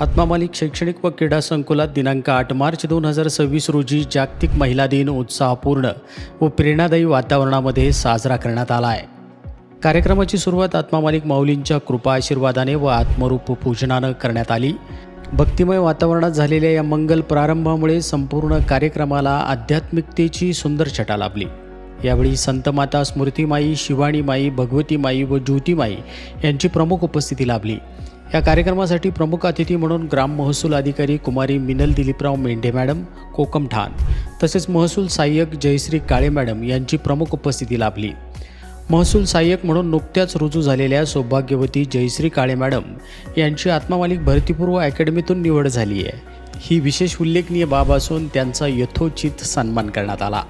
आत्मा मालिक शैक्षणिक व क्रीडा संकुलात दिनांक 8 मार्च 2026 रोजी जागतिक महिला दिन उत्साहपूर्ण व प्रेरणादायी वातावरणामध्ये साजरा करण्यात आला आहे। कार्यक्रमाची सुरुवात आत्मा मालिक माऊलींच्या कृपा आशीर्वादाने व आत्मरूप पूजनानं करण्यात आली। भक्तिमय वातावरणात झालेल्या या मंगल प्रारंभामुळे संपूर्ण कार्यक्रमाला आध्यात्मिकतेची सुंदर छटा लाभली। यावेळी संतमाता स्मृतिमाई, शिवाणीमाई, भगवतीमाई व ज्योतिमाई यांची प्रमुख उपस्थिती लाभली। या कार्यक्रमासाठी प्रमुख अतिथी म्हणून ग्राम महसूल अधिकारी कुमारी मिनल दिलीपराव मेंढे मॅडम, कोकम ठाण, तसेच महसूल सहाय्यक जयश्री काळे मॅडम यांची प्रमुख उपस्थिती लाभली। महसूल सहाय्यक म्हणून नुकत्याच रुजू झालेल्या सौभाग्यवती जयश्री काळे मॅडम यांची आत्मा मालिक भरतीपूर्व अकॅडमीतून निवड झाली आहे। ही विशेष उल्लेखनीय बाब असून त्यांचा यथोचित सन्मान करण्यात आला।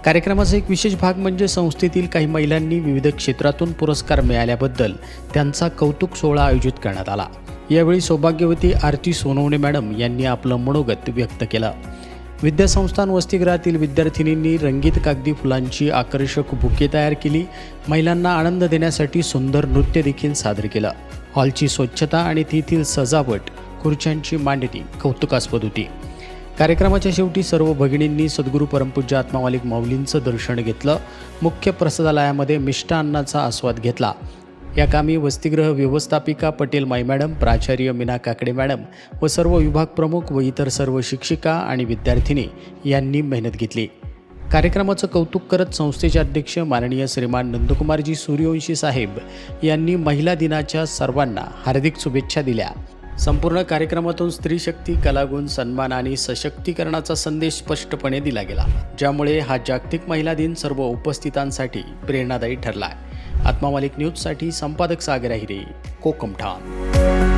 कार्यक्रमाचा एक विशेष भाग म्हणजे संस्थेतील काही महिलांनी विविध क्षेत्रातून पुरस्कार मिळाल्याबद्दल त्यांचा कौतुक सोहळा आयोजित करण्यात आला। यावेळी सौभाग्यवती आरती सोनवणे मॅडम यांनी आपलं मनोगत व्यक्त केलं। विद्यासंस्थान वसतिगृहातील विद्यार्थिनींनी रंगीत कागदी फुलांची आकर्षक बुके तयार केली। महिलांना आनंद देण्यासाठी सुंदर नृत्य देखील सादर केलं। हॉलची स्वच्छता आणि तेथील सजावट, खुर्च्यांची मांडणी कौतुकास्पद होती। कार्यक्रमाच्या शेवटी सर्व भगिनींनी सद्गुरू परमपूज्य आत्मा मालिक माऊलींचं दर्शन घेतलं। मुख्य प्रसादालयामध्ये मिष्टान्नाचा आस्वाद घेतला। या कामी वसतिगृह व्यवस्थापिका पटेल माई मॅडम, प्राचार्य मीना काकडे मॅडम व सर्व विभाग प्रमुख व इतर सर्व शिक्षिका आणि विद्यार्थिनी यांनी मेहनत घेतली। कार्यक्रमाचं कौतुक करत संस्थेचे अध्यक्ष माननीय श्रीमान नंदकुमारजी सूर्यवंशी साहेब यांनी महिला दिनाच्या सर्वांना हार्दिक शुभेच्छा दिल्या। संपूर्ण कार्यक्रमातून स्त्री शक्ती, कलागुण, सन्मान आणि सशक्तीकरणाचा संदेश स्पष्टपणे दिला गेला, ज्यामुळे हा जागतिक महिला दिन सर्व उपस्थितांसाठी प्रेरणादायी ठरला आहे। आत्मा मालिक न्यूजसाठी संपादक सागर अहिरे, कोकम ठाण।